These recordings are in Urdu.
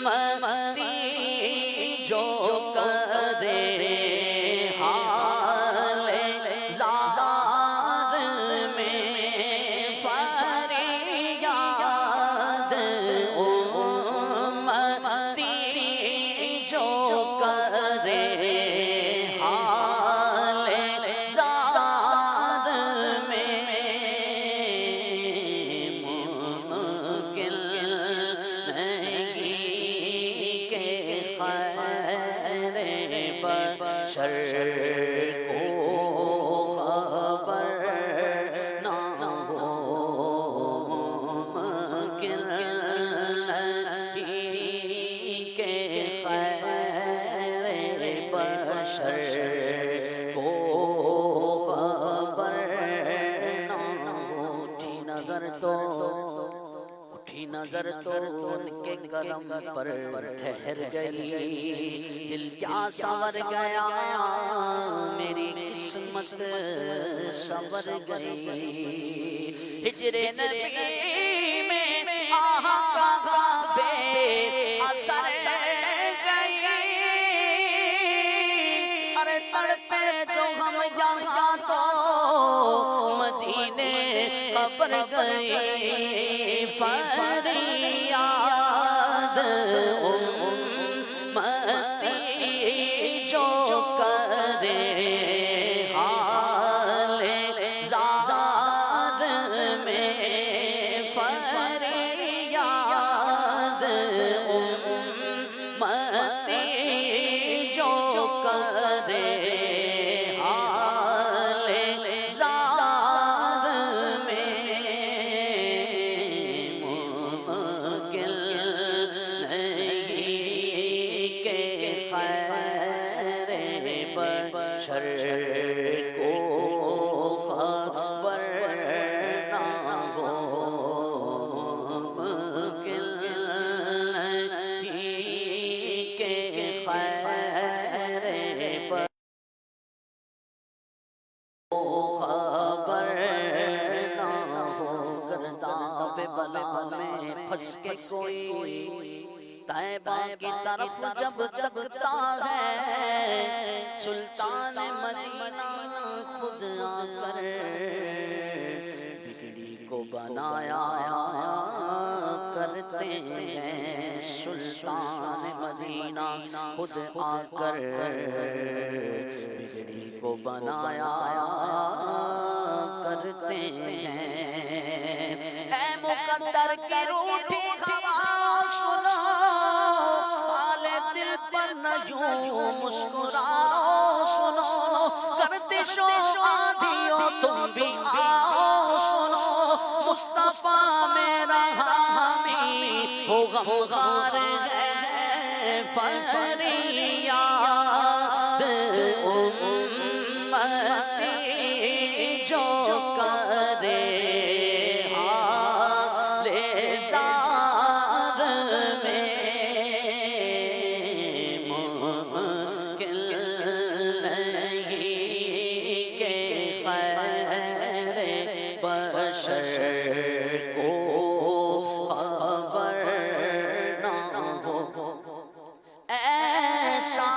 امتی جو کرے حال زار میں فریاد امتی جو کرے حال زار میں ممکن نہیں کہ خیر بشر کو خبر نہ ہو ممکن نہیں کہ خیر بشر کو خبر نہ ہو اٹھی نظر تو ان کے کرم پر ٹھہر گئی دل کیا سنور گیا میری قسمت سنور گئی ہجر نبی میں آقا کا بے اثر گئی ارے تڑپے جو ہم یہاں تو مدینے قبر گئی فریاد امتی جو کرے حال زار میں فریاد امتی جو کرے حال زار میں ممکن نہیں کہ خیر بشر کو خبر نہ ہو ممکن نہیں کہ خیر خبر نہ ہو گرداب بلا میں پھنس کے کوئی طیبہ کی طرف جب تکتا ہے سلطان مدینہ خود آ کر بگڑی کو بنایا کرتے ہیں سلطان مدینہ خود آ کر بگڑی کو بنایا کرتے ہیں اے مقدر کی روٹی ہوا سنو حال دل پر نہ یوں مسکراؤ سنو گردش و آندھیوں تم بھی آؤ سنو مصطفیٰ میرا حامی وہ غمخوار ہے فریاد امتی جو کرے حال زار میں ممکن نہیں کہ خیر بشر کو خبر نہ ہو ایسا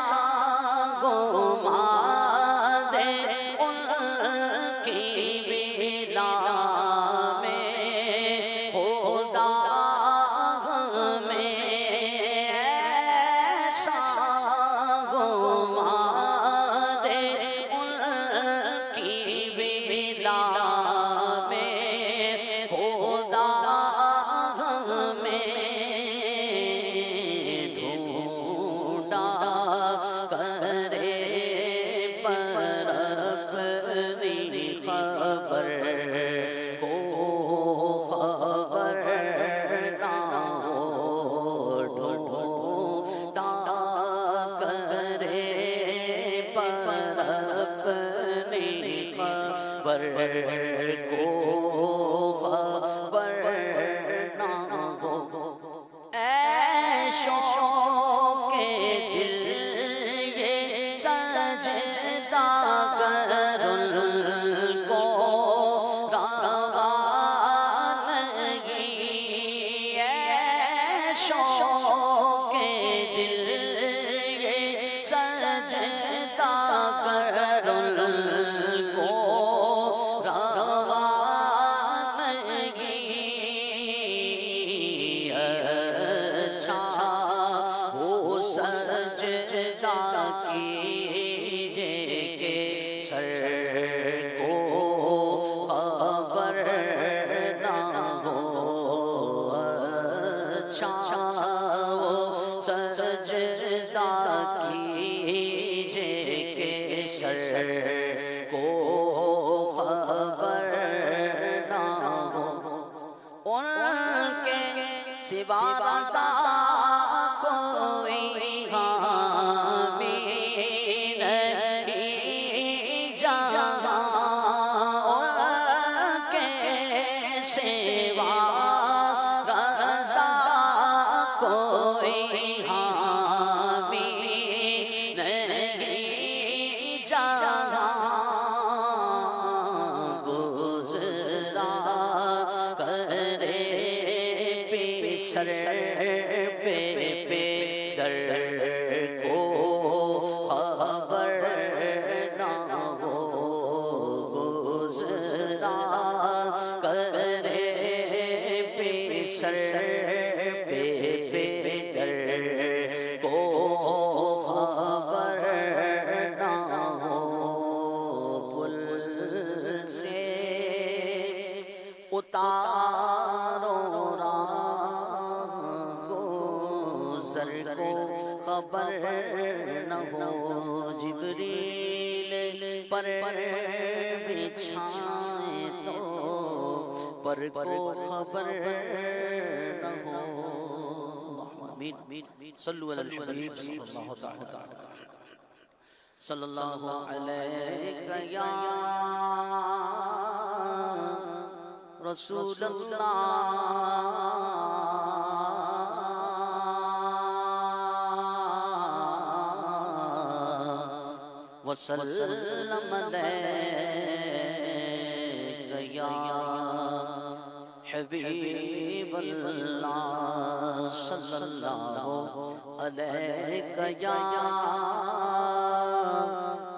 سوا رضا کوئی حامی نہیں جہاں کے سوا رضا کوئی حامی نہیں جہاں گزرا کرے سر پہ در کو خبر نہ ہو گزرا کرے سر پہ در کو خبر نہ ہو پل سے اتارو کو خبر نہ ہو جبریل پر بچھائیں تو پر کو خبر نہ ہو صلو علی الحبیب صلی اللہ علیہ یا رسول اللہ وسلم علیک یا حبیب اللہ صلی اللہ علیک یا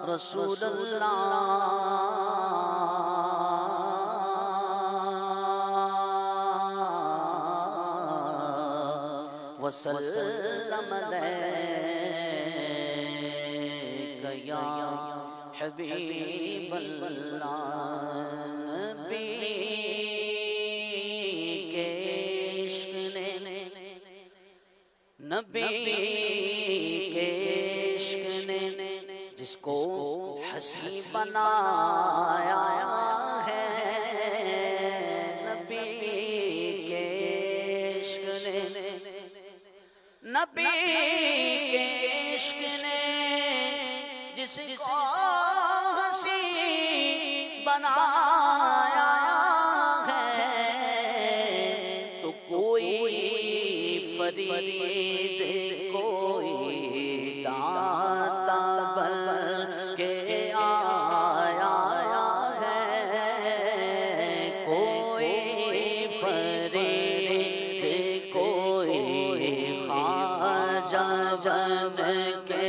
رسول اللہ وسلم علیک یا حبیب اللہ نبی کے عشق نے نبی کے عشق نے جس کو حسین بنایا ہے نبی کے عشق نے نبی کے عشق نے جس کو حسین بنایا ہے تو کوئی فرید کوئی داتا بن کے آیا ہے کوئی فرید کوئی خواجہ جن کے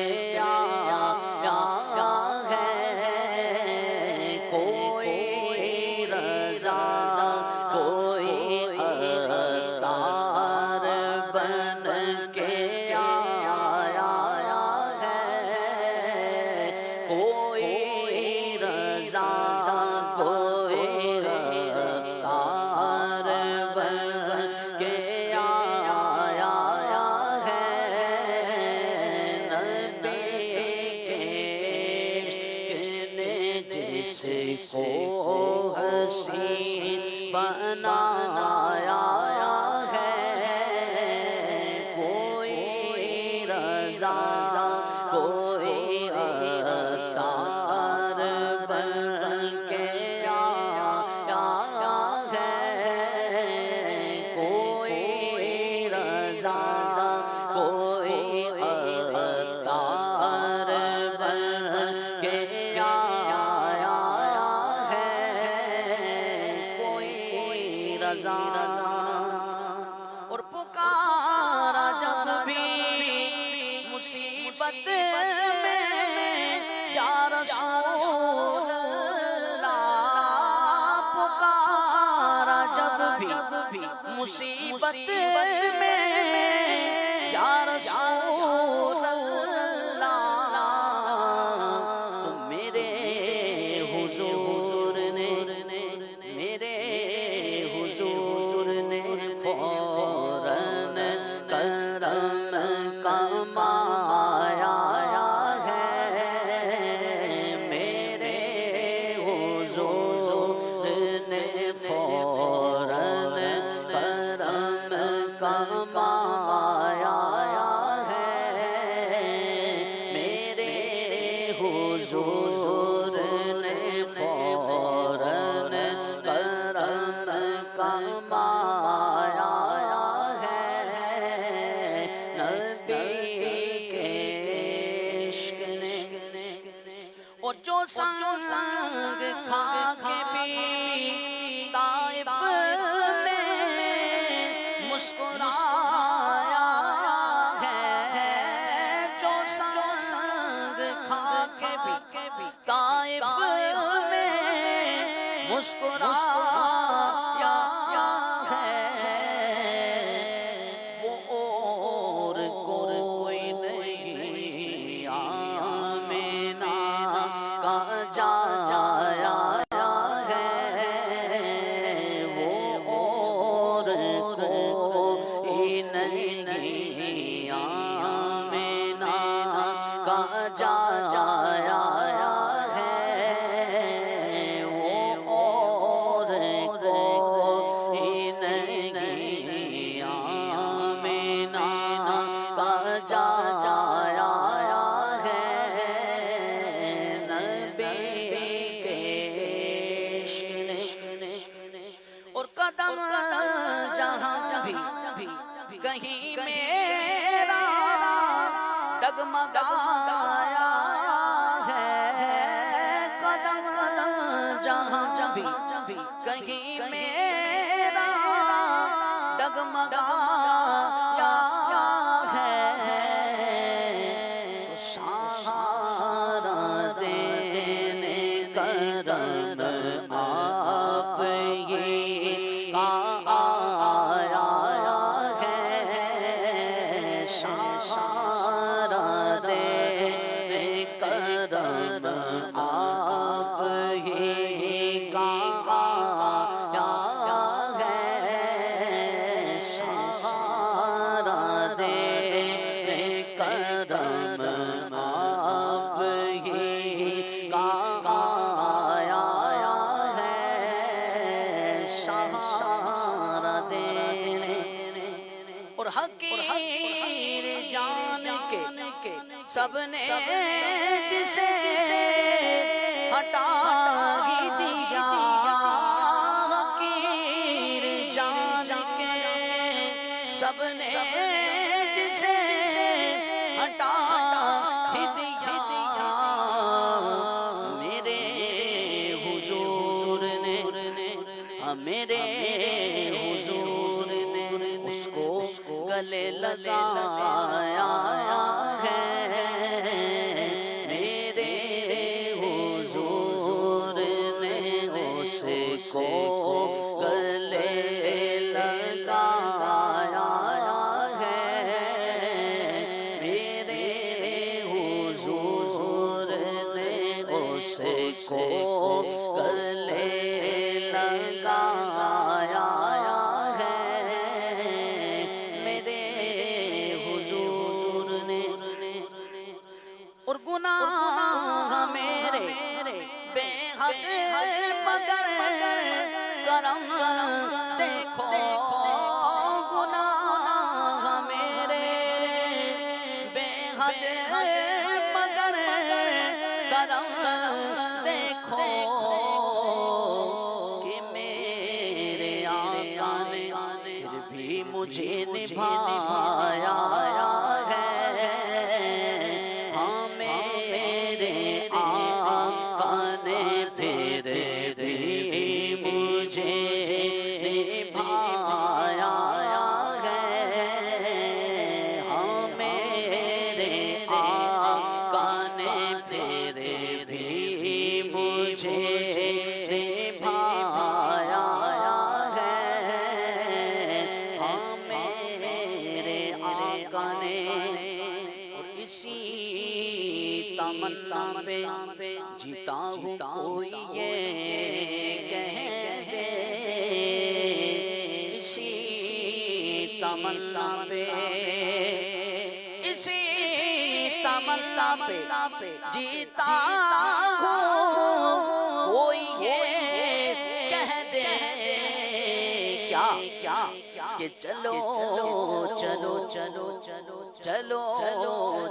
کو حسین بنایا ہے کوئی رضا کوئی عطار بن کے آیا ہے کوئی رضا کوئی عطار بن کے اور پکارا جب بھی مصیبت میں یا رسول اللہ پکارا جب بھی مصیبت میں یا رسول اللہ تو میرے حضور نے فوراً کرم کمایا ہے میرے حضور نے فوراً کرم کمایا جہاں بھی کہیں میرا ڈگمگایا ہے قدم جہاں بھی کہیں میرا ڈگمگایا ہے سہارا دینے کرم آپ ہی آیا ہے سہارا دینے کرم آپ ہی آیا ہے سہارا دینے کرم آپ ہی آیا ہے سہارا دینے اور حقیر جان کے سب نے جسے ہٹا ہی دیا حقیر جان کے سب نے جسے ہٹا ہی دیا میرے حضور نے میرے حضور نے اس کو گلے لگایا ہے میرے حضور نے اس کو گلے لگایا ہے میرے حضور نے اس کو گلے لگایا ہے میرے حضور نے اور گناہ میرے بے حد مگر کرم دیکھو گناہ میرے بے حد مگر کرم دیکھو کہ میرے آقا نے پھر بھی مجھے نبھایا ہے ہاں میرے آقا نے پھر بھی مجھے نبھایا ہے ہاں میرے آقا نے پھر بھی مجھے نبھایا ہے ہاں میرے آقا نے اور اسی تمنا پہ جیتا ہوں کوئی یہ کہہ دے اسی تمنا پہ اسی تمنا پہ جیتا ہوں کوئی یہ کہہ دے کیا کہ چلو چلو چلو چلو چلو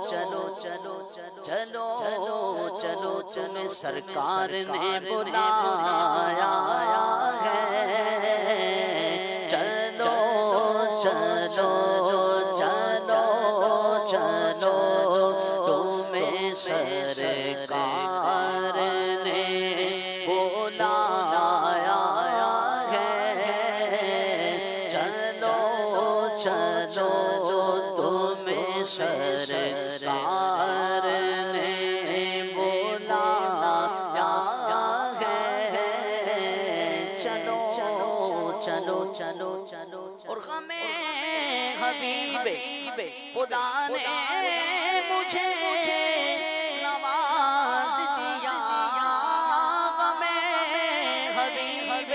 چلو چلو چلو چلو چلو سرکار نے بلایا ہے چلو چلو چلو چلو تمہیں سرکار نے بلایا چلو تمہیں سرکار نے بلایا ہے چلو چلو اور غم حبیب خدا نے مجھے نواز دیا غم حبیب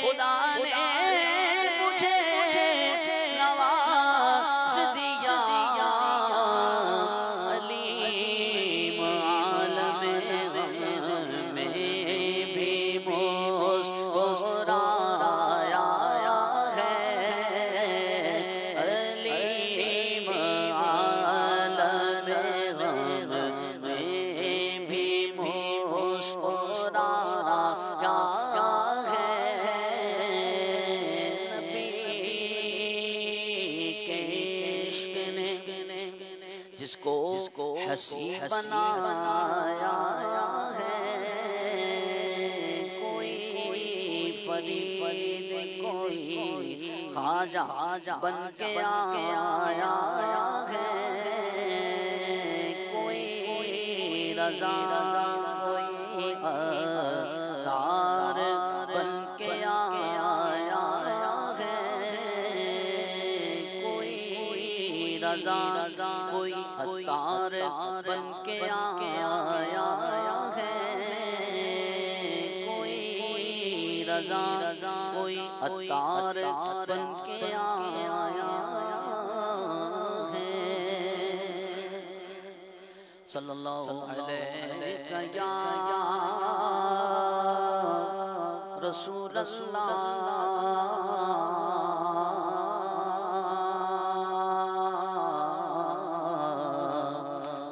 خدا نے مجھے نواز دیا علیم عالم غم میں بھی مسکرایا ہے علیم عالم غم ہنسی بنایا ہے، کوئی فرید کوئی خواجہ بن کے آیا ہے، کوئی رضا کوئی عطار بن کے آیا ہے، کوئی رضا کوئی عطار بن کے آیا ہے، کوئی رضا کوئی عطار بن کے آیا ہے۔ صلی اللہ علیہ یا رسول اللہ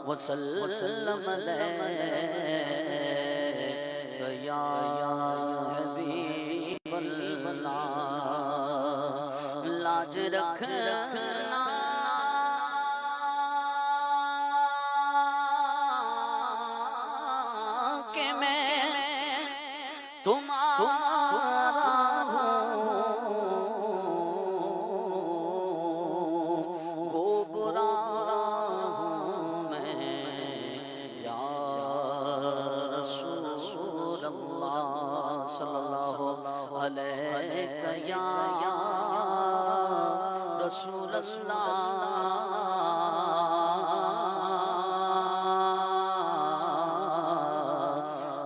وسلم علیہ یا حبیب اللہ۔ لاج رکھنا کہ میں تمہارا ہوں، وہ برا ہوں میں یا رسول اللہ صلی اللہ علیہ یا رسول اللہ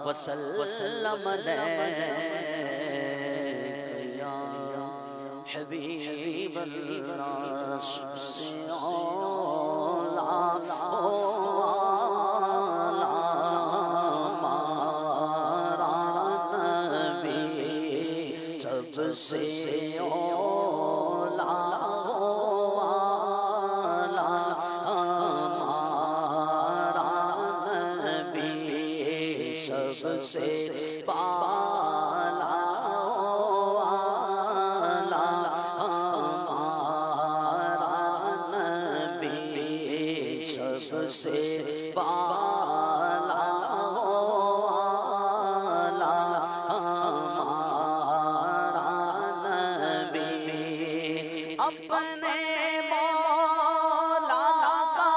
وسلم علیہ یا حبیب اللہ۔ سب سے اولا ہمارا نبی، سب سے اولا ہمارا نبی، سب سے بالا والا ہمارا نبی، سب سے بالا والا ہمارا نبی، اپنے مولا کا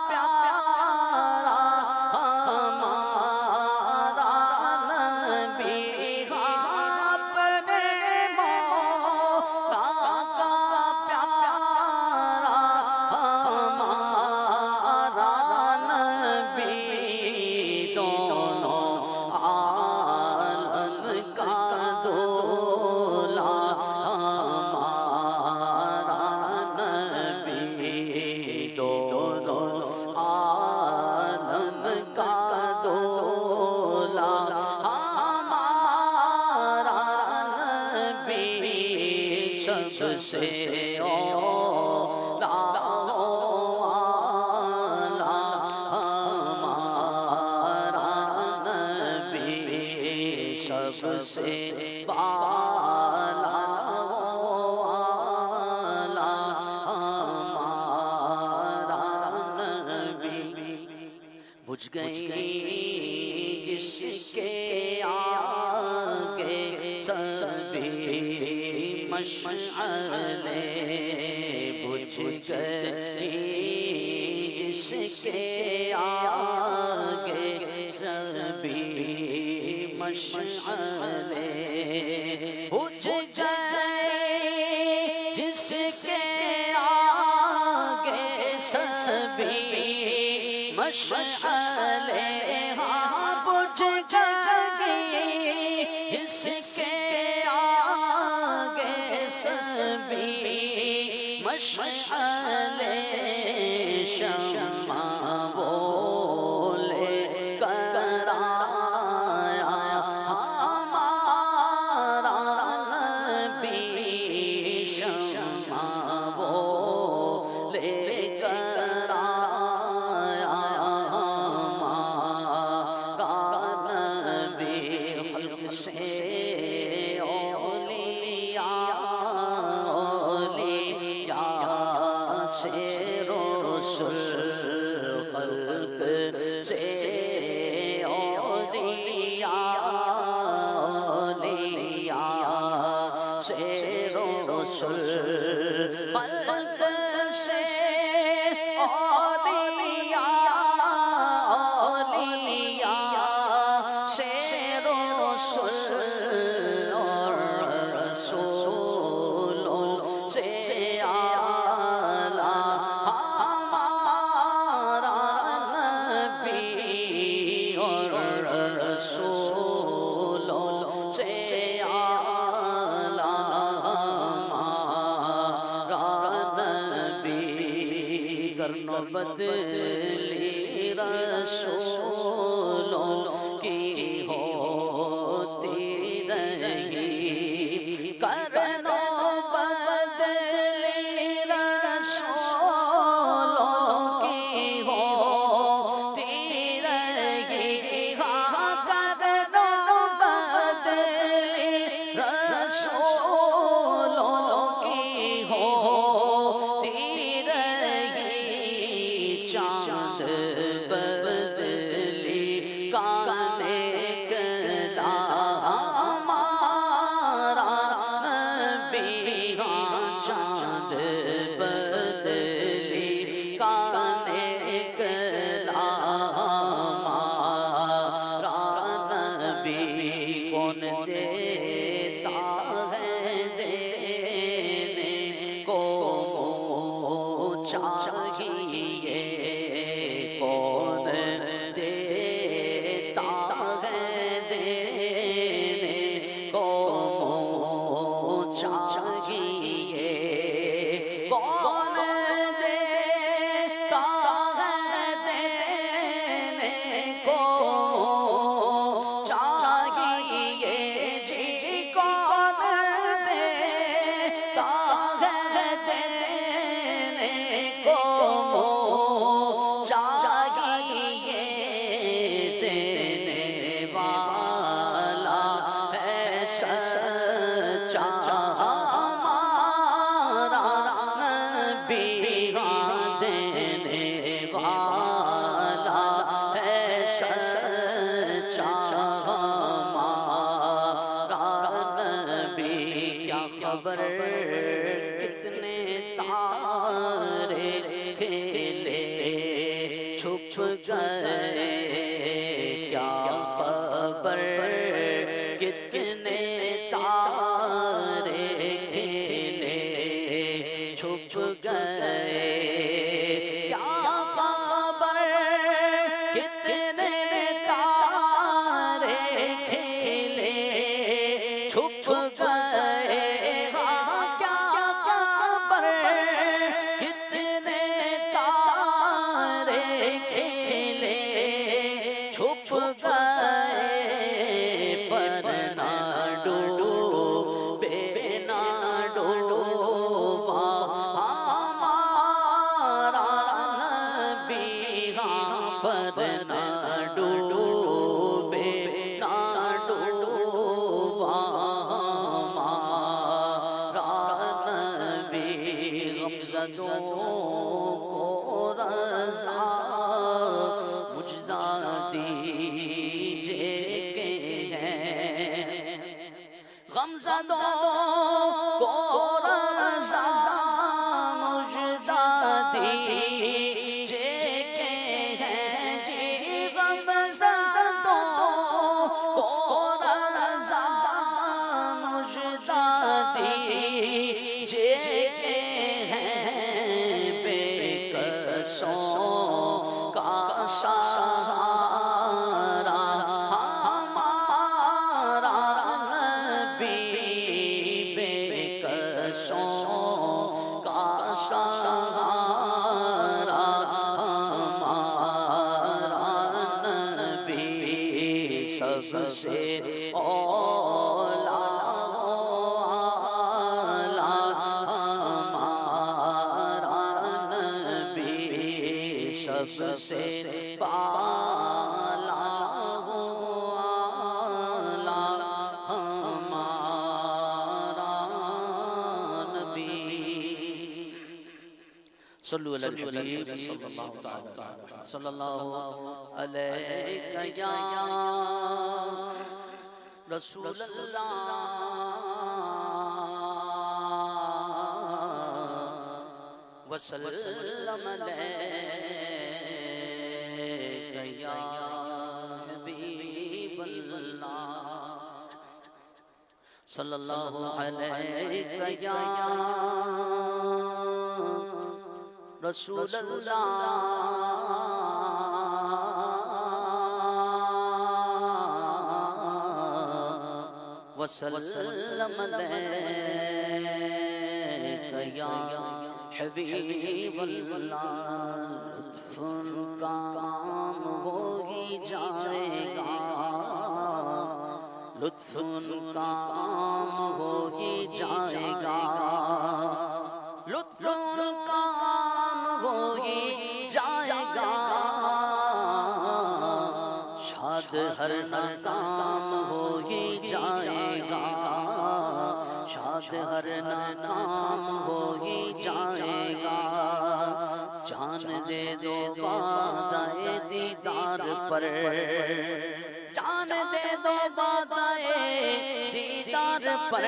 پیارا ہمارا نبی، اپنے مولا کا پیارا ہمارا نبی، دونوں عالم کا دولا ہمارا نبی، دونوں عالم کا دولا ہمارا نبی، سب سے اولا والا ہمارا نبی، سب سے بالا والا ہمارا نبی۔ بجھ گئی جس کے آگے سبھی مشعلیں، بجھ گئی جس کے آگے سبھی مشعلیں، بجھ گئی جس کے آگے سبھی مشعلیں، ہاں بجھ گئی جس کے آگے سبھی مشعلیں، شمع بولے کر آیا ہمارا نبی، شمع بولے کر آیا ہمارا نبی، خلق سے اولیاء سے رسل رسول خلق سے اولیاء سے رسول اور رسولوں سے اعلیٰ ہمارا نبی اور رسولوں سے اعلیٰ ہمارا نبی کرنا بدلی رسولوں کی ہوتی رہی کرنا بدلی رسولوں کی ہوتی رہی کرنا بدلی رسولوں کی ہوتی رہی چاند بدلی کانے گلا ہمارا نبی چاند بدلی کانے گلا ہمارا نبی کون دیتا ہے دینے کو چاہیے کون دیتا ہے دینے کو چاہیے کون دیتا ہے دینے کو چاہیے جی کون دیتا ہے دینے کو چاہیے دینے والا ہے سچا ہمارا نبی دینے والا ہے سچا ہمارا نبی کیا خبر کتنے تارے کھیلے چھپ گئے کیا خبر کتنے تارے کھیلے چھپ گئے کیا خبر کتنے تارے کھیلے چھپ گئے کیا خبر کتنے تارے کھیلے چھپ گئے پر نہ ڈوبے نہ ڈوبا ہمارا نبی پر نہ ڈوبے نہ ڈوبا ہمارا نبی غمزدوں کو رضا مجدہ دیجئے کہ ہیں غمزدوں کو رضا مجدہ دیجئے کہ ہیں جی غمزدوں کو رضا مجدہ دیجئے کہ ہیں بے کسوں کا سہارا ہمارا نبی بے کسوں کا سہارا ہمارا نبی سب سے اولا ہمارا نبی سب سے بالا ہمارا نبی صلو علی الحبیب صلی اللہ علیہ یا رسول اللہ وسلم علیک یا حبیب اللہ صلی اللہ علیک یا رسول اللہ وسلم علیک یا حبیب اللہ لطف کا کام ہو ہی جائے گا لطف کا کام ہو ہی جائے گا لطف کا کام ہو ہی جائے گا شاد ہر ناکام ہو ہی جائے گا شاد ہر ناکام ہو ہی جائے گا جان دے دو بادائے دیدار پر جان دے دو بادائے دیدار پر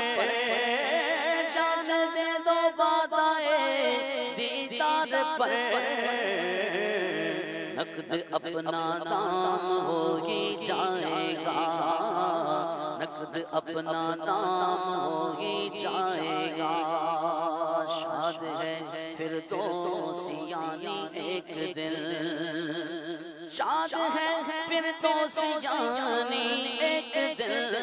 جان دے دو بادائے دیدار پر نقد اپنا دام ہو ہی جائے گا نقد اپنا دام ہو ہی جائے گا شاد ہے پھر تو سیانی ایک دل شاد ہے پھر تو سیانی ایک دل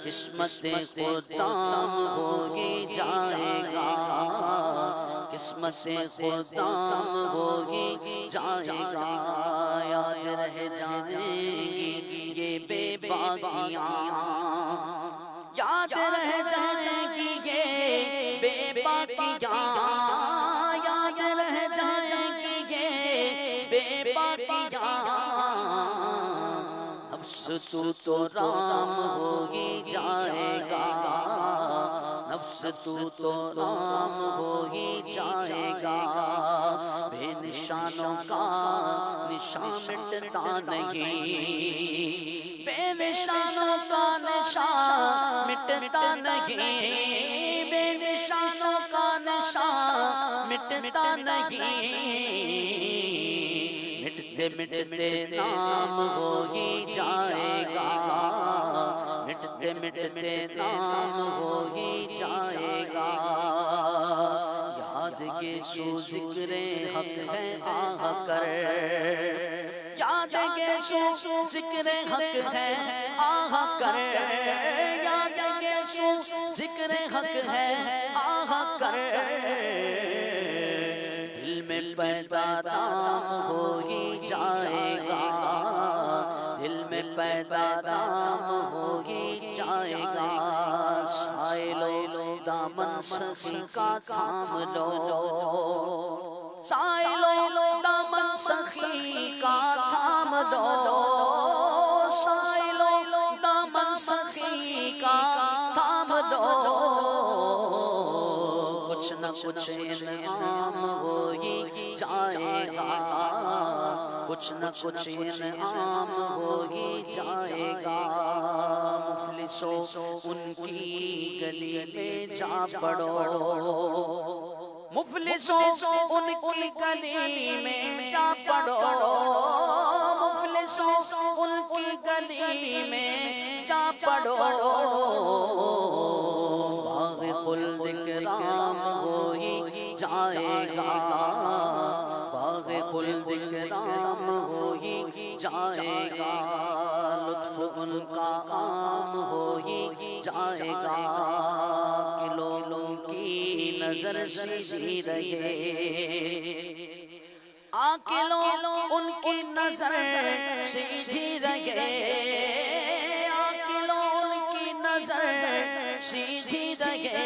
قسمت خدام ہو ہی جائے گا قسمت خدام ہو ہی جائے گا یاد رہ جائیں گی یہ بے باکیاں یاد رہ جائیں گی یہ بے باکیاں یاد رہ جائیں گی یہ بے باکیاں نفس تو رام ہو ہی جائے گا نفس تو رام ہو ہی جائے گا بے نشانوں کا نشان مٹتا نہیں بے نشانوں کا نشان مٹتا نہیں بے نشانوں کا نشان مٹتا نہیں مٹتے مٹتے نام ہو ہی جائے گا مٹتے مٹتے نام ہو ہی جائے گا یاد کے سو ذکر حق ہے آہ کر یاد کے سو ذکر حق ہے آہ کر یاد کے سو ذکر حق ہے آہ کر دل میں پیدا نام ہو ہی جائے گا دل میں پیدا نام ہو ہی جائے گا سائلو دامن سخی کا تھام لو سائلو دامن سخی کا تھام لو سائلو دامن سخی کا تھام لو کچھ نہ کچھ انعام ہو ہی جائے گا کچھ نہ کچھ انعام ہو ہی جائے گا مفلسو ان کی گلی میں جا پڑو مفلسو ان کی گلی میں جا پڑو مفلسو ان کی گلی میں جا پڑو باغ خلد کرام ہو ہی جائے گا باغ خلد کرام ہو ہی جائے گا لطف ان کا عام ہو ہی جائے گا کہ لوگوں کی نظر سیدھی رہے آکے لوگوں ان کی نظر سیدھی رہے آکے لوگوں ان کی نظر سیدھی رہے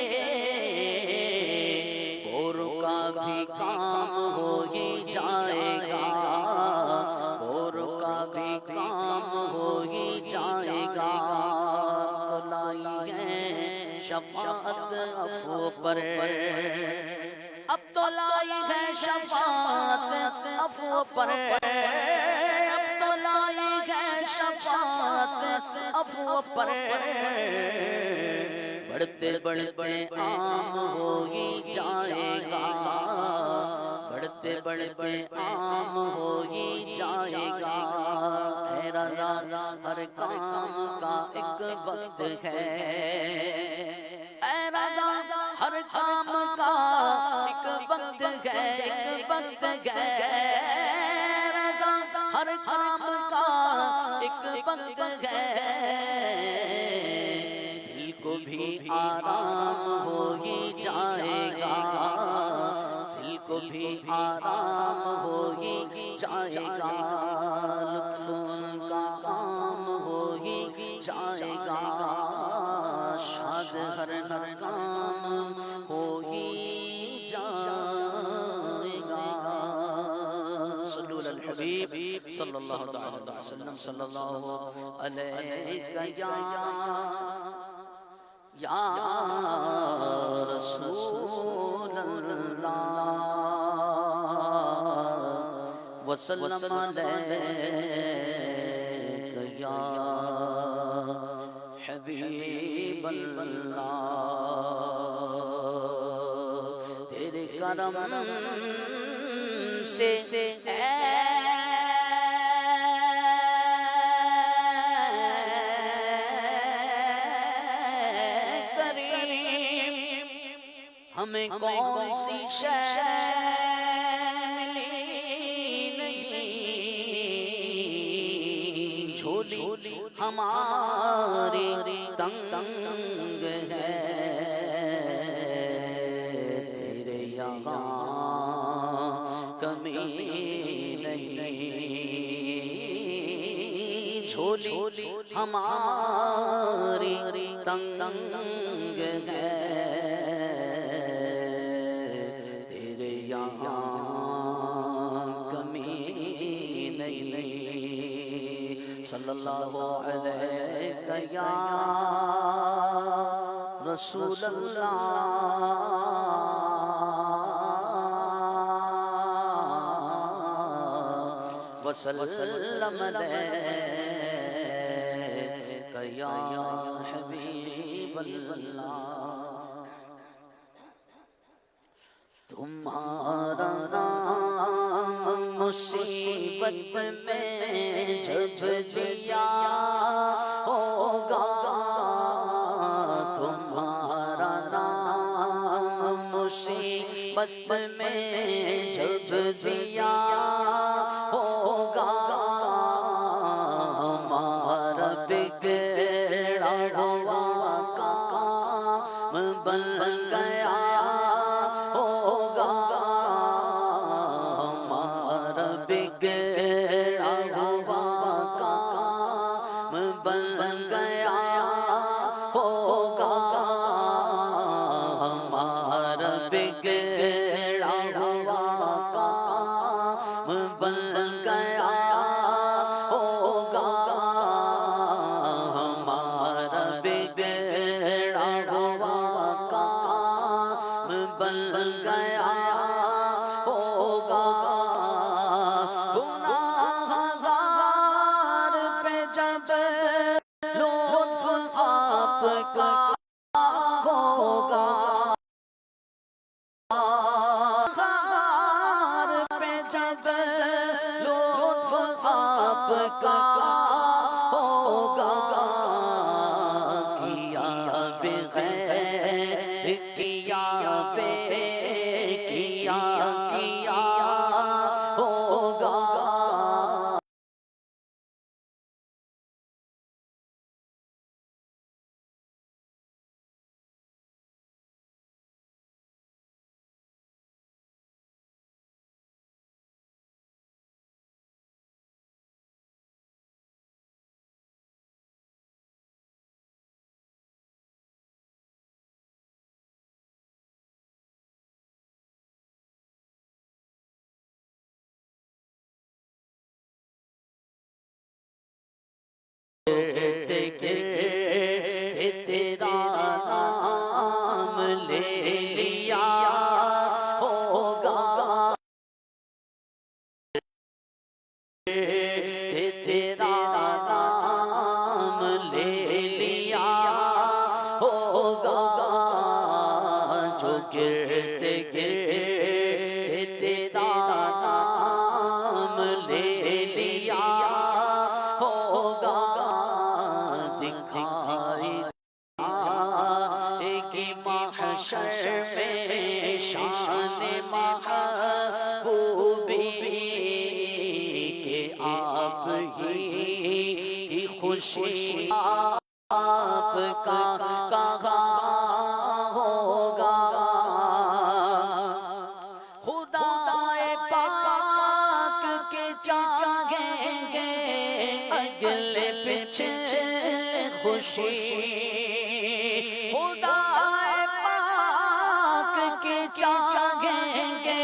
گورو کا بھی کام ہو ہی جائے گا گورو کا بھی کام ہو ہی جائے گا تو لائی ہے شفاعت عفو پر اب تو لائی ہے شفاعت عفو پر اب تو لائی ہے شفاعت عفو پر بڑھتے بڑھتے عام ہو ہی جائے گا بڑھتے عام ہو ہی جائے گا۔ اے رضا ہر کام کا ایک وقت ہے، اے رضا ہر کام کا ایک وقت ہے، ایک وقت ہے، رضا ہر کام کا ایک وقت ہے۔ دل کو بھی آرام ہو ہی جائے گا، دل کو بھی آرام ہو ہی جائے گا، لطف کا عام ہو ہی جائے گا، شاد ہر کام ہو ہی جائے گا۔ صلو علی الحبیب صلی اللہ علیہ وسلم، صلی اللہ علیہ یا رسول اللہ، وسلم علیک یا حبیب اللہ۔ تیرے کرم سے ہمیں کون سی شے ملی نہیں، جھولی ہماری تنگ ہے، تیرے یہاں کمی نہیں، جھولی ہماری تنگ ہے، صلی اللہ علیہ یا رسول اللہ، وسلم علیک یا حبیب اللہ۔ تمہارا نام مصیبت میں جب لیا ہوگا، تمہارا نام مصیبت میں جب لیا ہوگا، ہمارا بگڑا ہوا کام بن گیا ہوگا، ہمارا بگڑا ہوا کام بن گیا ہوگا، ہمارا بگڑا ہوا کام بن گیا ہوگا، ہمارا بگڑا ہوا کام بن گیا ہوگا، گناہگار پہ جب لطف آپ کا ہوگا، گناہگار پہ جب لطف آپ کا ہوگا، کیا بغیر کیا ہوگا، تیرا نام لے لیا ہوگا، تیرا نام لے لیا ہوگا، جو گرتے گرتے تیرا میں شان محبوبی کہ آپ ہی کی خوشی آپ کا کہاں ہوگا خدا پاک کے چاہیں گے اگلے پچھلے خوشی خدا پاک کے چاہیں گے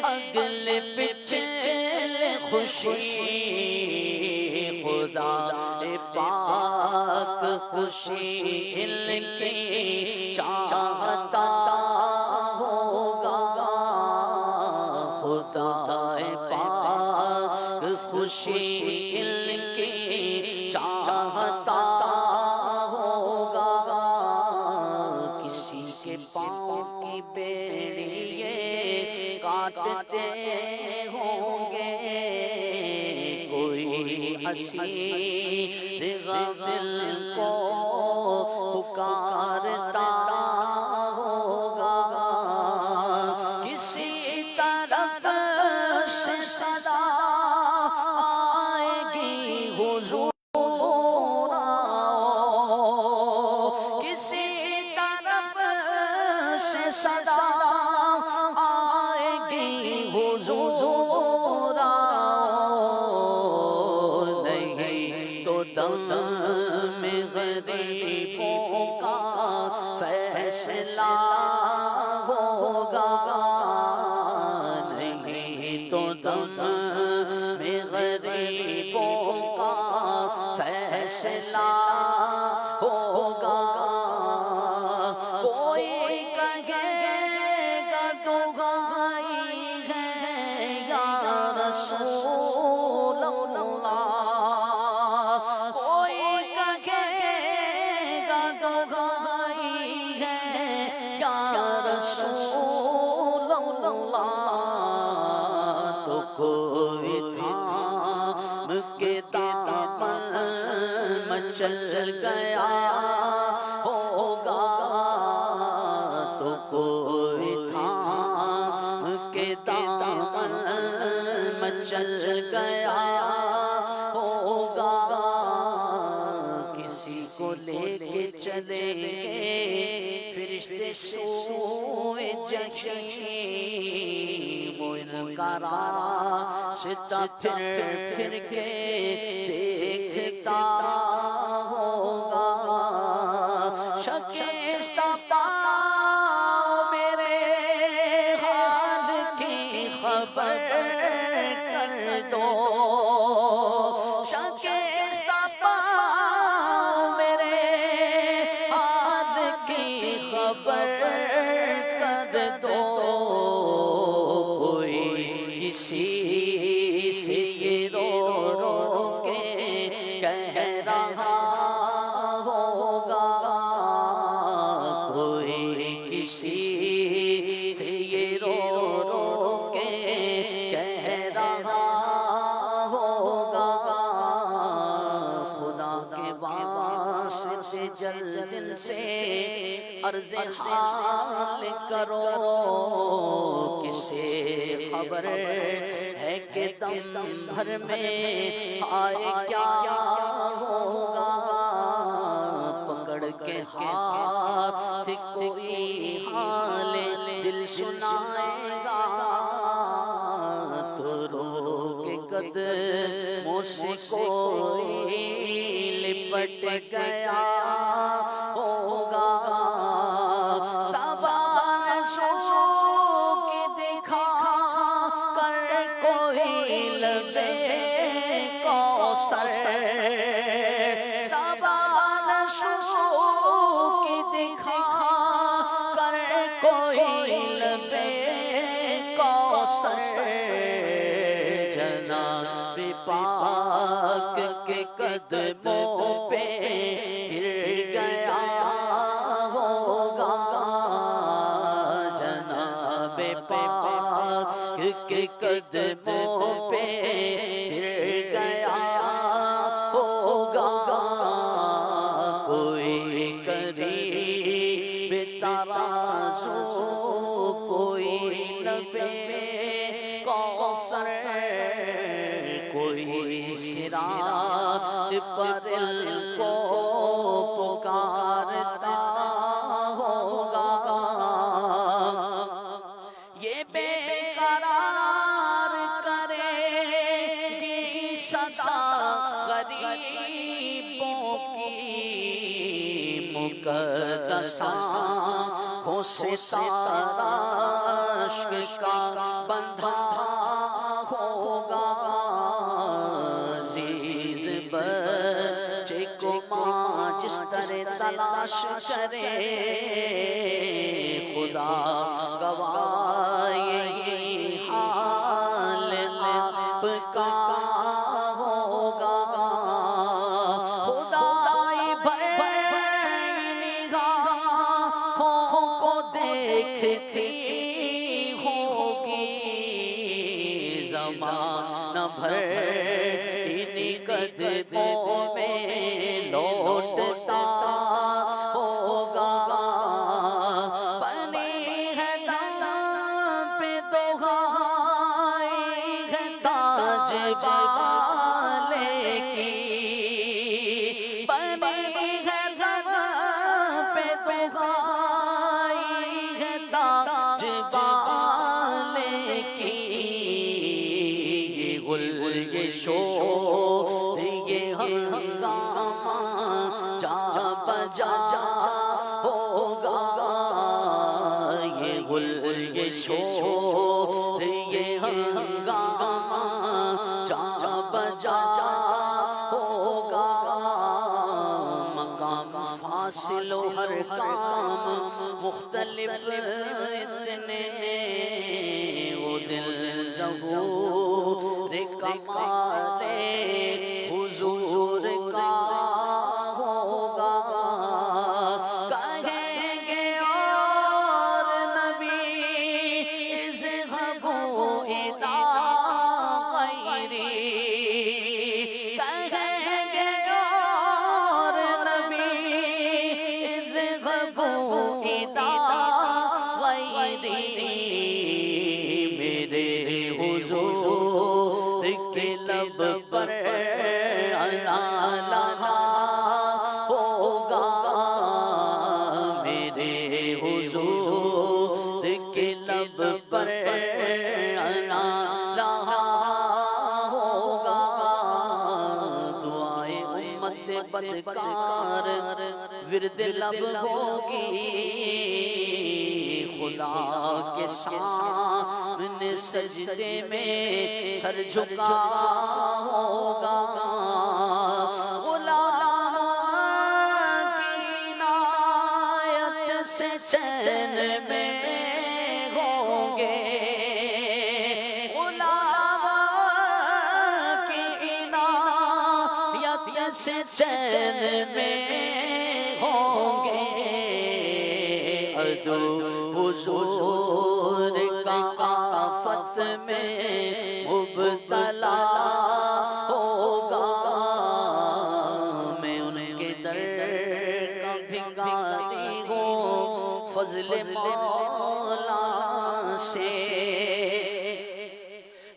اگلے پچھلے خوشی خدا پاک خوشی ان کی چاہتا ہوگا خدا پاک خوشی ان کی چاہتا ہوگا کسی کے پاؤں کی بیڑیے کاٹتے ہوں گے کوئی اسیر غافل کو پکارتا ہوگا کسی طرف سے صدا آئے گی حضور آؤ کسی طرف سے صدا آئے گی حضور آؤ نہیں تو دم میں غریبوں کا فیصلہ ہوگا نہیں تو دم میں غریبوں کا فیصلہ ہوگا کوئی کہے گا دعائی ہے یا رسول اللہ کوئی کہے گا دعائی ہے یا رسول اللہ تو کوئی تھام کے دامن مچل گیا ہوگا تو کوئی تھام کے دامن مچل گیا ہوگا کسی کو لے کے چلے فرشتے سوئے جحیم ان کا راستہ پھر کے دیکھتا ہوگا شکستہ پاؤں میرے حال کی خبر کر دو شکستہ پاؤں میرے حال کی خبر کر دو کوئی کسی سے رو رو کے کہہ رہا ہوگا کوئی کسی سے رو رو کے کہہ رہا ہوگا خدا کے واسطے جلد سے عرض حال کرو کسے خبر ہے کہ دم بھر میں آئے کیا ہوگا پکڑ کے ہاتھ کوئی حال دل سنائے گا تو رو کے قدموں سے کوئی لپٹ گیا ہوگا زبان سو کے دکھا کر کوئی لبے کوثر زبان سو کے دکھا کر کوئی لبے کوثر جناب پاک کے قدموں پہ گر گیا ہوگا جناب پاک کے قدموں پہ گر گیا ہوگا کوئی قریب ترازو پر ان کو پکارتا ہوگا، یہ بے قرار کرے گی صدا غریبوں کی، مقدس آنکھوں سے ستارہ عشق کا بندھا ہوگا، عزیز بچے کو ماں جس طرح تلاش کرے، خدا گواہ یہی حال آپ کا ہوگا، خدائی بھر نگاہوں کو دیکھتی ہوگی، زمانہ بھر انہی قدموں میں لوٹتا ہوگا، بنی ہے دم پہ دہائی ہے تاج والے کی، بنی ہے دم پہ دہائی ہے تاج والے کی، یہ گل یہ شور یہ ہنگامہ جا بجا ہوگا، یہ گل یہ شور یہ ہنگامہ جا بجا ہوگا، مقام فاصل و ہر کام مختلف اتنے، وہ دل ظہور کمال حضور کا ہوگا، کہیں گے اور نبی اذهبوا إلى غیری، کہیں گے اور نبی اذهبوا إلى غیری، میرے حضور کے لب پر انا لگا ہوگا، میرے حضور کے لب پر انا لگا ہوگا، دعائے امت بدکار ورد لب ہوگی، خدا کے سامنے سجدے میں سر جھکا ہوگا، غلام کی عنایت سے چین میں ہوں گے، غلام کی عنایت سے چین میں ہوں گے، عدو حضور کا آفت میں مبتلا ہوگا، میں ان کے در کا بھکاری ہوں فضل مولا سے،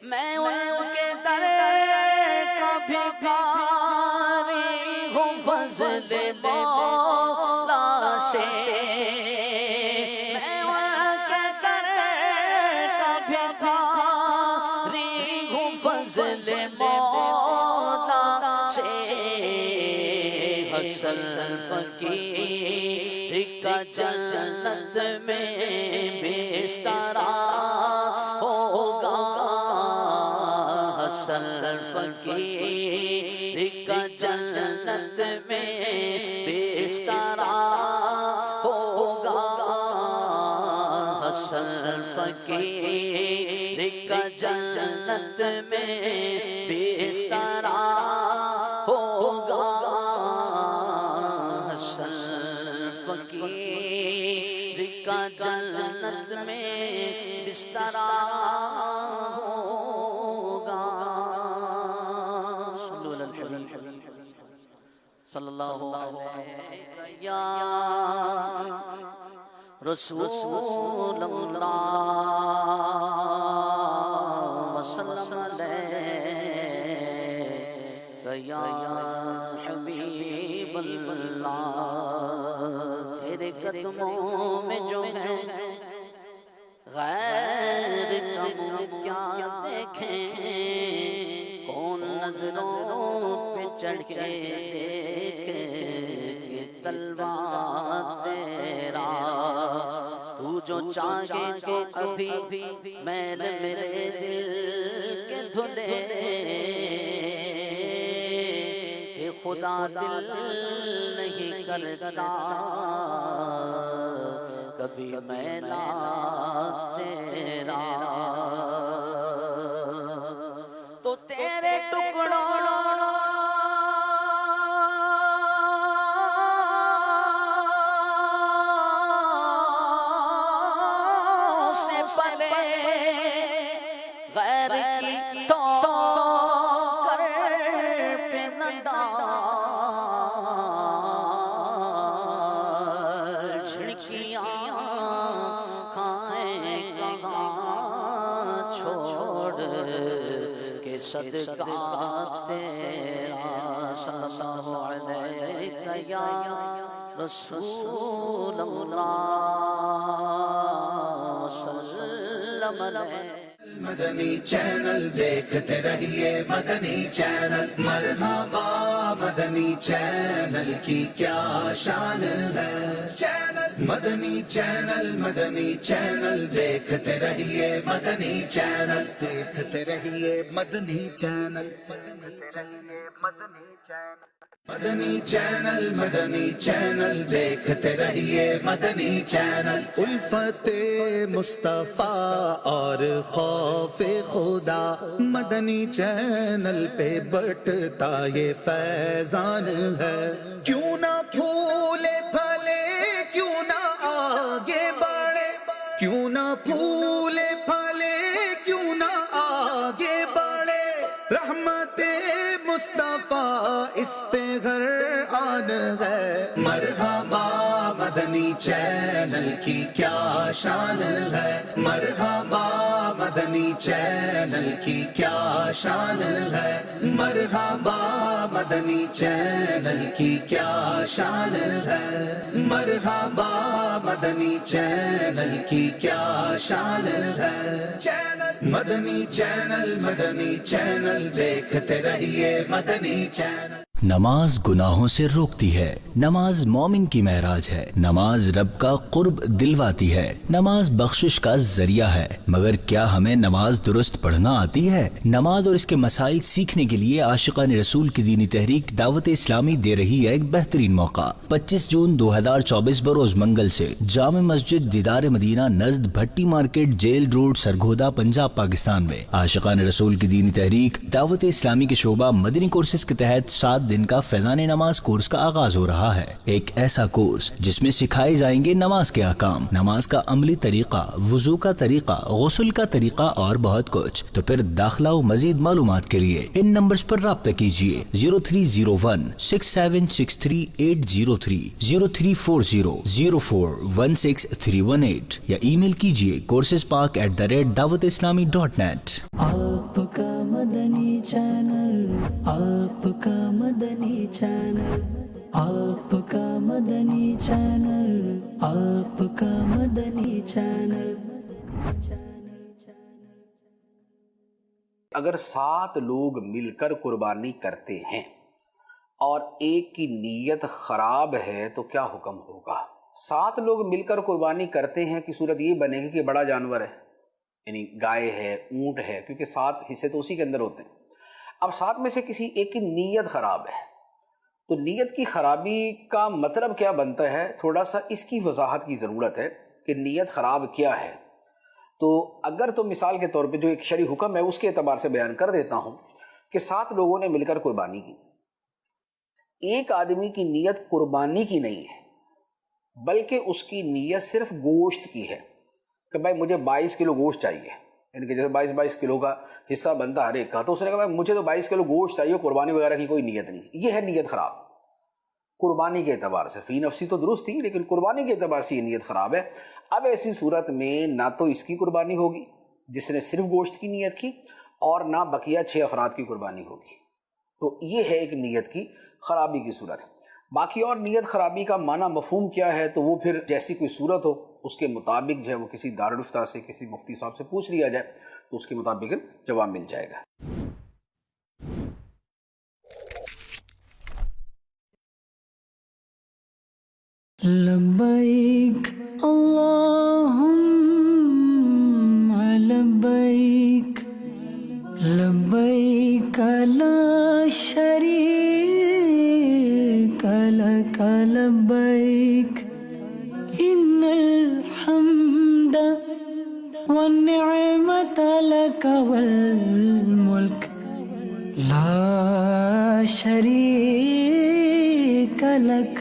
میں ان کے در کا بھکاری ہوں فضل مولا سے، فضل مولا سے، حسن فقیر کا جنت میں بسترا ہوگا، حسن فقیر کا جنت میں بسترا ہوگا، حسن فقیر کا جنت میں بسترا ہوگا، حسن فقیر کا جنت میں بسترا ہوگا، صلو علی الحبیب صلی اللہ علیہ یا رسول اللہ وسلم علیہ یا اللہ تیرے قدموں میں جو ہے غیر کا منہ کیا دیکھیں کون نظروں پہ چڑھ کے دیکھے کہ طلبہ تیرا تو جو چاہے کہ ابھی میل میرے دل کے دھلے کہ خدا دل نہیں کرتا کبھی میلا تیرا تو تیرے ٹکڑوں سے پلے غیر کی ٹوکر پہ نہ ڈال جھڑکیاں کھائیں کہاں چھوڑ کے صدقہ تیرا صلی اللہ علیہ یا رسول اللہ صلی اللہ علیہ مدنی چینل دیکھتے رہیے مدنی چینل مرحبا مدنی چینل کی کیا شان ہے چینل مدنی چینل دیکھتے رہیے مدنی چینل دیکھتے رہیے مدنی چینل مدنی چینل دیکھتے رہیے مدنی چینل الفت مصطفیٰ اور خوف خدا مدنی چینل پہ بٹتا یہ فیضان ہے کیوں نہ پھولے پھلے کیوں نہ آگے بڑھے کیوں نہ پھولے پھلے کیوں نہ آگے بڑھے رحمت مصطفیٰ اس پہ گھر آن ہے مرحبا مدنی چینل کی کیا شان ہے مرحبا مدنی چینل کی کیا شان ہے مرحبا مدنی چینل کی کیا شان ہے مرحبا مدنی چینل کی کیا شان ہے مدنی چینل دیکھتے رہیے مدنی چینل نماز گناہوں سے روکتی ہے نماز مومن کی معراج ہے نماز رب کا قرب دلواتی ہے نماز بخشش کا ذریعہ ہے مگر کیا ہمیں نماز درست پڑھنا آتی ہے نماز اور اس کے مسائل سیکھنے کے لیے عاشقان رسول کی دینی تحریک دعوت اسلامی دے رہی ہے ایک بہترین موقع 25 جون 2024 بروز منگل سے جامع مسجد دیدار مدینہ نزد Bhatti market jail road Sargodha Punjab Pakistan میں عاشقان رسول کی دینی تحریک دعوت اسلامی کے شعبہ مدنی کورسز کے تحت 7 دن کا فیضان نماز کورس کا آغاز ہو رہا ہے ایک ایسا کورس جس میں سکھائے جائیں گے نماز کے احکام نماز کا عملی طریقہ وضو کا طریقہ غسل کا طریقہ اور بہت کچھ تو پھر داخلہ و مزید معلومات کے لیے ان نمبرز پر رابطہ کیجیے 0301 6763803 0340 0416 یا ای میل کیجیے coursespark@dawatislami.net آپ کا مدنی چینل آپ کا مدنی چینل آپ کا مدنی چینل آپ کا مدنی چینل اگر 7 لوگ مل کر قربانی کرتے ہیں اور ایک کی نیت خراب ہے تو کیا حکم ہوگا 7 لوگ مل کر قربانی کرتے ہیں کی صورت یہ بنے گی کہ بڑا جانور ہے یعنی گائے ہے اونٹ ہے کیونکہ 7 حصے تو اسی کے اندر ہوتے ہیں اب 7 میں سے کسی ایک کی نیت خراب ہے تو نیت کی خرابی کا مطلب کیا بنتا ہے تھوڑا سا اس کی وضاحت کی ضرورت ہے کہ نیت خراب کیا ہے تو اگر تو مثال کے طور پہ جو ایک شرعی حکم ہے اس کے اعتبار سے بیان کر دیتا ہوں کہ 7 لوگوں نے مل کر قربانی کی ایک آدمی کی نیت قربانی کی نہیں ہے بلکہ اس کی نیت صرف گوشت کی ہے کہ بھائی مجھے 22 کلو گوشت چاہیے یعنی کہ جیسے 22 کلو کا حصہ بنتا ہر ایک کا تو اس نے کہا بھائی مجھے تو 22 کلو گوشت چاہیے قربانی وغیرہ کی کوئی نیت نہیں یہ ہے نیت خراب قربانی کے اعتبار سے فی نفسی تو درست تھی لیکن قربانی کے اعتبار سے یہ نیت خراب ہے اب ایسی صورت میں نہ تو اس کی قربانی ہوگی جس نے صرف گوشت کی نیت کی اور نہ بقیہ 6 افراد کی قربانی ہوگی تو یہ ہے ایک نیت کی خرابی کی صورت باقی اور نیت خرابی کا معنی مفہوم کیا ہے تو وہ پھر جیسی کوئی صورت ہو اس کے مطابق جو ہے وہ کسی دارالفتہ سے کسی مفتی صاحب سے پوچھ لیا جائے تو اس کے مطابق جواب مل جائے گا. لبیک اللہم لبیک لبیک لا شریک لک لبیک ان الحمد والنعمت لک والملک لا شریک لک.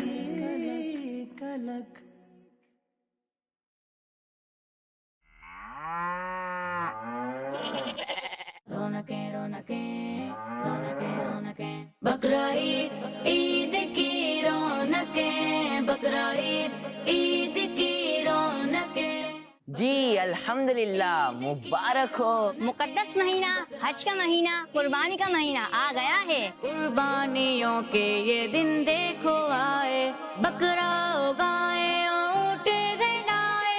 بقرعید عید کی رونقیں، بقرعید عید کی رونقیں. جی الحمدللہ، مبارک ہو. مقدس مہینہ، حج کا مہینہ، قربانی کا مہینہ آ گیا ہے. قربانیوں کے یہ دن دیکھو آئے، بکرا اگائے اونٹ گلائے.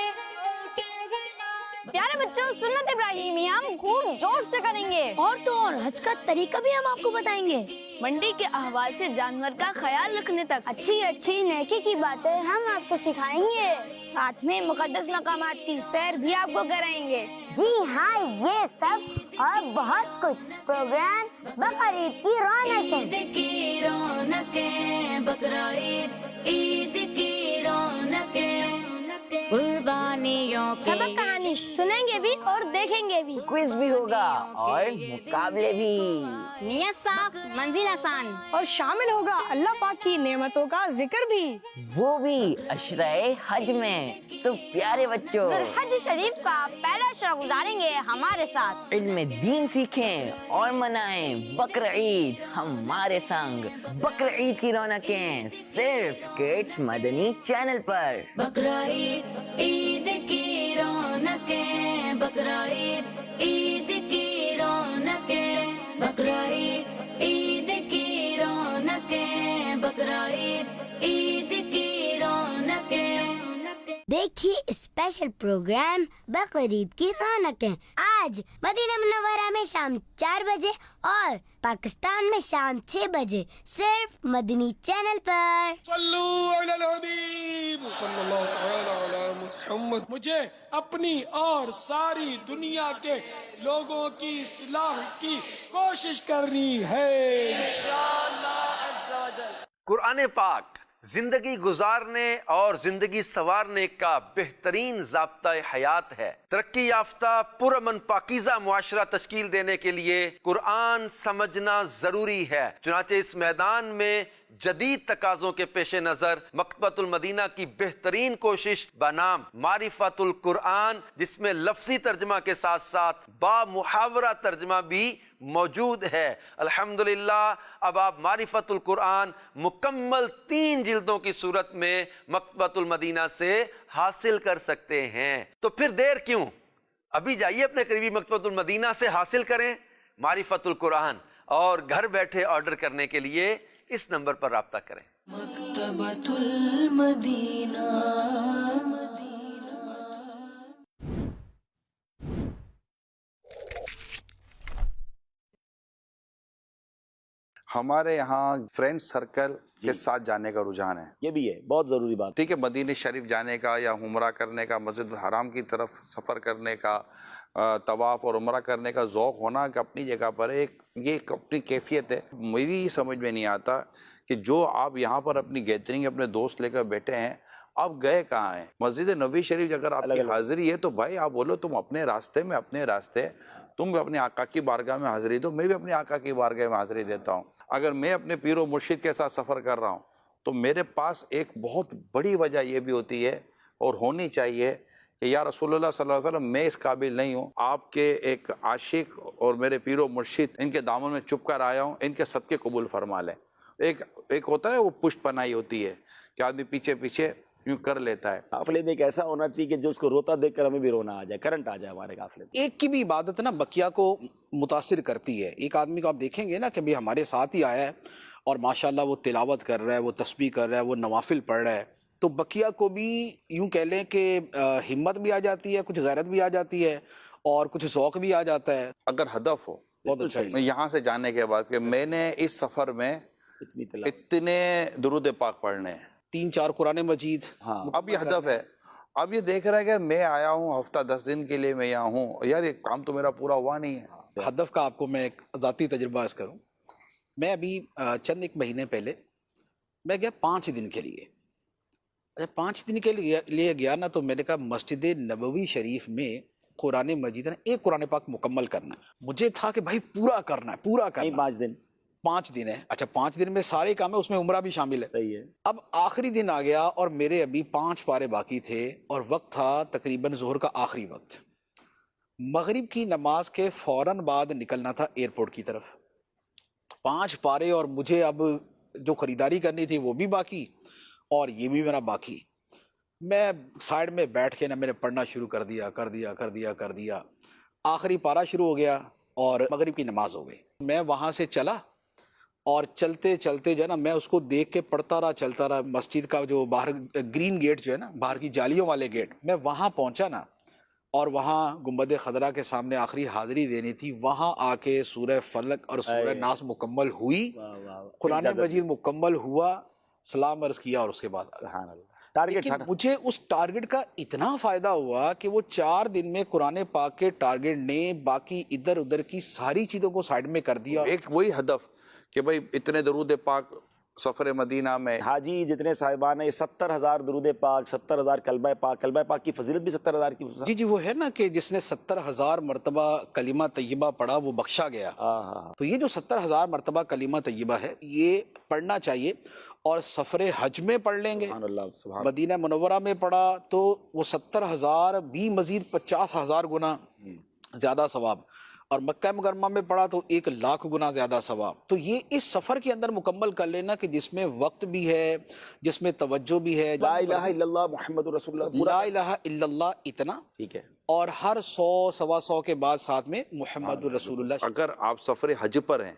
پیارے بچوں، سنت ابراہیمی ہم خوب جوش سے کریں گے. اور تو اور حج کا طریقہ بھی ہم آپ کو بتائیں گے. منڈی کے احوال سے جانور کا خیال رکھنے تک اچھی اچھی نیکی کی باتیں ہم آپ کو سکھائیں گے. ساتھ میں مقدس مقامات کی سیر بھی آپ کو کرائیں گے. جی ہاں، یہ سب اور بہت کچھ پروگرام بقرعید کی رونقیں. عید کی رونقیں، بقرعید عید کی رونقیں. قربانیوں کے سبق کہانی سنیں گے بھی اور دیکھیں گے بھی. کوئز بھی ہوگا اور مقابلے بھی. نیت صاف، منزل آسان. اور شامل ہوگا اللہ پاک کی نعمتوں کا ذکر بھی، وہ بھی عشرہ حج میں. تو پیارے بچوں، حج شریف کا پہلا عشرہ گزاریں گے ہمارے ساتھ. علم دین سیکھیں اور منائیں بقرعید ہمارے سنگ. بقرعید کی رونقیں صرف کڈس مدنی چینل پر. بقرعید عید کی رونقیں، بقرعید عید کی رونقیں. بقرعید عید کی رونقیں، بقرعید عید کی رونقیں. دیکھیے اسپیشل پروگرام بقرعید کی رونقیں آج مدینہ منورہ میں شام 4 بجے اور پاکستان میں شام 6 بجے صرف مدنی چینل پر. صلو علی الحبیب صلی اللہ تعالی علی محمد. مجھے اپنی اور ساری دنیا کے لوگوں کی اصلاح کی کوشش کرنی ہے انشاءاللہ عز و جل. قرآن پاک زندگی گزارنے اور زندگی سنوارنے کا بہترین ضابطہ حیات ہے. ترقی یافتہ پرامن پاکیزہ معاشرہ تشکیل دینے کے لیے قرآن سمجھنا ضروری ہے. چنانچہ اس میدان میں جدید تقاضوں کے پیش نظر مکتبۃ المدینہ کی بہترین کوشش بنام معرفت القرآن، جس میں لفظی ترجمہ کے ساتھ ساتھ با محاورہ ترجمہ بھی موجود ہے. الحمدللہ اب آپ معرفت القرآن مکمل 3 جلدوں کی صورت میں مکتبۃ المدینہ سے حاصل کر سکتے ہیں. تو پھر دیر کیوں؟ ابھی جائیے اپنے قریبی مکتبۃ المدینہ سے حاصل کریں معرفت القرآن، اور گھر بیٹھے آرڈر کرنے کے لیے اس نمبر پر رابطہ کریں. مکتبۃ المدینہ. ہمارے یہاں فرینڈ سرکل کے ساتھ جانے کا رجحان ہے. یہ بھی ہے بہت ضروری بات. ٹھیک ہے، مدینہ شریف جانے کا یا عمرہ کرنے کا، مسجد الحرام کی طرف سفر کرنے کا، طواف اور عمرہ کرنے کا ذوق ہونا کہ اپنی جگہ پر یہ اپنی کیفیت ہے. میری سمجھ میں نہیں آتا کہ جو آپ یہاں پر اپنی گیدرنگ اپنے دوست لے کر بیٹھے ہیں، آپ گئے کہاں ہیں؟ مسجد نبوی شریف اگر آپ کی حاضری ہے تو بھائی آپ بولو تم اپنے راستے میں اپنے راستے، تم بھی اپنے آقا کی بارگاہ میں حاضری دو، میں بھی اپنے آقا کی بارگاہ میں حاضری دیتا ہوں. اگر میں اپنے پیر و مرشد کے ساتھ سفر کر رہا ہوں تو میرے پاس ایک بہت بڑی وجہ یہ بھی ہوتی ہے اور ہونی چاہیے کہ یا رسول اللہ صلی اللہ علیہ وسلم میں اس قابل نہیں ہوں، آپ کے ایک عاشق اور میرے پیر و مرشد ان کے دامن میں چھپ کر آیا ہوں، ان کے صدقے قبول فرما لیں. ایک ہوتا ہے وہ پشت پناہی ہوتی ہے کہ آدمی پیچھے پیچھے یوں کر لیتا ہے. قافلے میں ایک ایسا ہونا چاہیے کہ جو اس کو روتا دیکھ کر ہمیں بھی رونا آ جائے، کرنٹ آ جائے ہمارے قافلے میں. ایک کی بھی عبادت نا بقیہ کو متاثر کرتی ہے. ایک آدمی کو آپ دیکھیں گے نا کہ بھی ہمارے ساتھ ہی آیا ہے اور ماشاءاللہ وہ تلاوت کر رہا ہے، وہ تسبیح کر رہا ہے، وہ نوافل پڑھ رہا ہے، تو بقیہ کو بھی یوں کہہ لیں کہ ہمت بھی آ جاتی ہے، کچھ غیرت بھی آ جاتی ہے اور کچھ ذوق بھی آ جاتا ہے. اگر ہدف ہو بہت اچھا. میں یہاں سے جانے کے بعد کہ میں نے اس سفر میں اتنے درود پاک پڑھنے ہیں، 3-4 قرآن مجید. ہاں اب یہ ہدف ہے. اب یہ دیکھ رہا ہے کہ میں آیا ہوں ہفتہ 10 دن کے لیے، میں یہاں ہوں، یار یہ کام تو میرا پورا ہوا نہیں ہے. ہدف کا آپ کو میں ایک ذاتی تجربہ عرض کروں. میں ابھی چند ایک مہینے پہلے میں گیا 5 دن کے لیے. 5 دن کے لیے گیا نا، تو میں نے کہا مسجد نبوی شریف میں قرآن مجید ہے نا، ایک قرآن پاک مکمل کرنا ہے. مجھے تھا کہ بھائی پورا کرنا ہے، پورا کرنا. 5 دن ہے. اچھا 5 دن میں سارے کام ہے، اس میں عمرہ بھی شامل ہے. صحیح ہے. اب آخری دن آ گیا اور میرے ابھی 5 پارے باقی تھے اور وقت تھا تقریباً ظہر کا آخری وقت. مغرب کی نماز کے فوراً بعد نکلنا تھا ایئرپورٹ کی طرف. 5 پارے اور مجھے اب جو خریداری کرنی تھی وہ بھی باقی اور یہ بھی میرا باقی. میں سائیڈ میں بیٹھ کے نا میں نے پڑھنا شروع کر دیا. آخری پارا شروع ہو گیا اور مغرب کی نماز ہو گئی. میں وہاں سے چلا اور چلتے چلتے جو ہے نا میں اس کو دیکھ کے پڑھتا رہا. مسجد کا جو باہر گرین گیٹ جو ہے نا، باہر کی جالیوں والے گیٹ، میں وہاں پہنچا نا اور وہاں گنبد خضرا کے سامنے آخری حاضری دینی تھی. وہاں آ کے سورہ فلق اور سورہ ناس مکمل ہوئی، قرآن مجید مکمل ہوا، سلام عرض کیا اور اس کے بعد مجھے اس ٹارگٹ کا اتنا فائدہ ہوا کہ وہ 4 دن میں قرآن پاک کے ٹارگٹ نے باقی ادھر ادھر کی ساری چیزوں کو سائیڈ میں کر دیا. ایک وہی ہدف کہ بھئی اتنے درود پاک سفر مدینہ میں. حاجی جتنے صاحبان ہیں، 70,000 درود پاک، 70,000 کلمہ پاک. کلمہ پاک کی فضیلت بھی 70,000 کی. جی وہ ہے نا کہ جس نے 70,000 مرتبہ کلمہ طیبہ پڑھا وہ بخشا گیا. تو یہ جو 70,000 مرتبہ کلمہ طیبہ ہے یہ پڑھنا چاہیے. اور سفر حج میں پڑھ لیں گے، مدینہ منورہ میں پڑھا تو وہ 70,000 بھی مزید 50,000 گنا زیادہ ثواب، اور مکہ مکرمہ میں پڑھا تو 1,00,000 گنا زیادہ ثواب. تو یہ اس سفر کے اندر مکمل کر لینا کہ جس میں وقت بھی ہے، جس میں توجہ بھی ہے. لا الہ الا اللہ محمد رسول اللہ، لا الہ الا اللہ اتنا، ٹھیک ہے. اور ہر 100 سوا 100 کے بعد ساتھ میں محمد رسول اللہ. اگر آپ سفر حج پر ہیں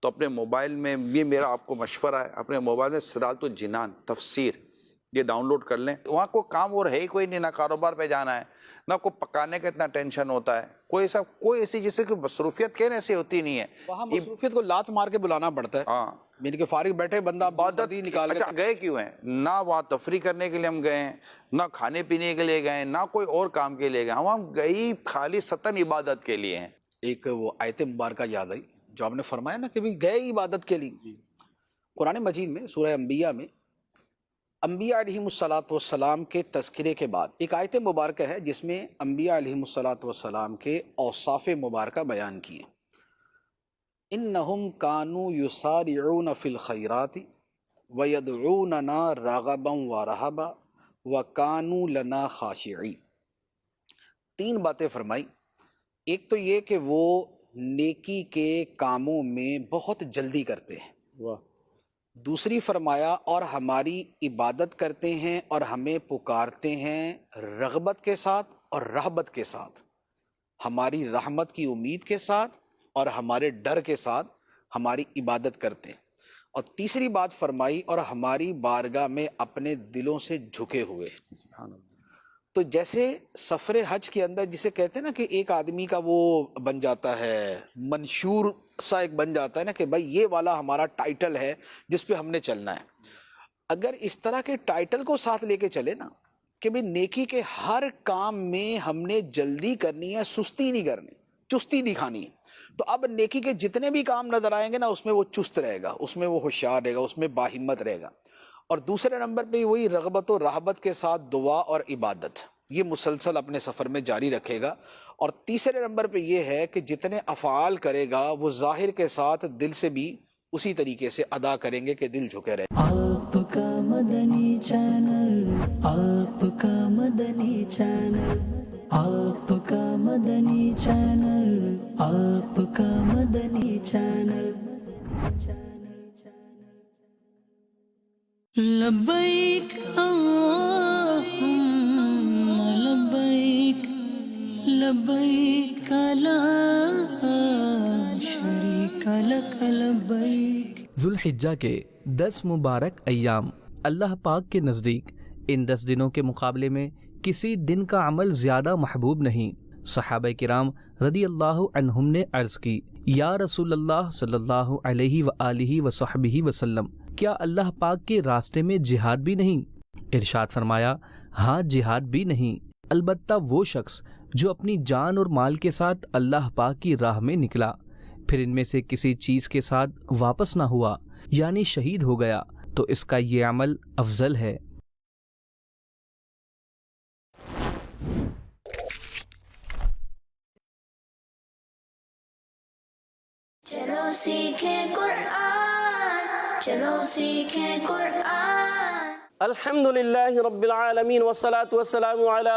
تو اپنے موبائل میں، یہ میرا آپ کو مشورہ ہے، اپنے موبائل میں صراط الجنان تفسیر یہ ڈاؤن لوڈ کر لیں. وہاں کوئی کام اور ہے ہی کوئی نہیں، نہ کاروبار پہ جانا ہے، نہ کوئی پکانے کا اتنا ٹینشن ہوتا ہے، کوئی ایسی جیسے کہ مصروفیت کہنے ایسی ہوتی نہیں ہے. وہاں مصروفیت کو لات مار کے بلانا پڑتا ہے. ہاں میرے کے فارغ بیٹھے بندہ عبادت نکال. اچھا گئے کیوں ہیں؟ نہ وہاں تفریح کرنے کے لیے ہم گئے ہیں، نہ کھانے پینے کے لیے گئے ہیں، نہ کوئی اور کام کے لیے گئے. ہم گئی خالی ستن عبادت کے لیے ہیں. ایک وہ آیت مبارکہ یاد آئی جو آپ نے فرمایا نا کہ بھی گئے عبادت کے لیے. قرآن مجید میں سورہ انبیاء میں انبیاء علیہم الصلاۃ والسلام کے تذکرے کے بعد ایک آیت مبارکہ ہے جس میں انبیاء علیہم الصلاۃ والسلام کے اوصاف مبارکہ بیان کیے. انہم کانوا یسارعون فی الخیرات ویدعوننا رغبا ورہبا وکانوا لنا خاشعین. 3 باتیں فرمائی. ایک تو یہ کہ وہ نیکی کے کاموں میں بہت جلدی کرتے ہیں. دوسری فرمایا اور ہماری عبادت کرتے ہیں اور ہمیں پکارتے ہیں رغبت کے ساتھ اور رہبت کے ساتھ، ہماری رحمت کی امید کے ساتھ اور ہمارے ڈر کے ساتھ ہماری عبادت کرتے ہیں. اور تیسری بات فرمائی اور ہماری بارگاہ میں اپنے دلوں سے جھکے ہوئے. تو جیسے سفر حج کے اندر جسے کہتے ہیں نا کہ ایک آدمی کا وہ بن جاتا ہے منشور سا، ایک بن جاتا ہے نا کہ بھائی یہ والا ہمارا ٹائٹل ہے جس پہ ہم نے چلنا ہے. اگر اس طرح کے ٹائٹل کو ساتھ لے کے چلے نا کہ بھئی نیکی کے ہر کام میں ہم نے جلدی کرنی ہے، سستی نہیں کرنی، چستی دکھانی، تو اب نیکی کے جتنے بھی کام نظر آئیں گے نا اس میں وہ چست رہے گا، اس میں وہ ہوشیار رہے گا، اس میں باہمت رہے گا. اور دوسرے نمبر پہ وہی رغبت و رہبت کے ساتھ دعا اور عبادت، یہ مسلسل اپنے سفر میں جاری رکھے گا. اور تیسرے نمبر پہ یہ ہے کہ جتنے افعال کرے گا وہ ظاہر کے ساتھ دل سے بھی اسی طریقے سے ادا کریں گے کہ دل جھکے رہے. آپ کا مدنی چینل، آپ کا مدنی چینل، آپ کا مدنی چینل، آپ کا مدنی چینل. لبیک اللہم لبیک، لبیک لا شریک لک لبیک. ذوالحجہ کے 10 مبارک ایام اللہ پاک کے نزدیک ان 10 دنوں کے مقابلے میں کسی دن کا عمل زیادہ محبوب نہیں۔ صحابہ کرام رضی اللہ عنہم نے عرض کی، یا رسول اللہ صلی اللہ علیہ وآلہ وصحبہ وسلم، کیا اللہ پاک کے راستے میں جہاد بھی نہیں؟ ارشاد فرمایا، ہاں جہاد بھی نہیں، البتہ وہ شخص جو اپنی جان اور مال کے ساتھ اللہ پاک کی راہ میں نکلا، پھر ان میں سے کسی چیز کے ساتھ واپس نہ ہوا، یعنی شہید ہو گیا، تو اس کا یہ عمل افضل ہے۔ چلو سیکھیں قرآن، چلو سیکھیں قرآن۔ الحمد للہ رب العالمین والصلاة والسلام علی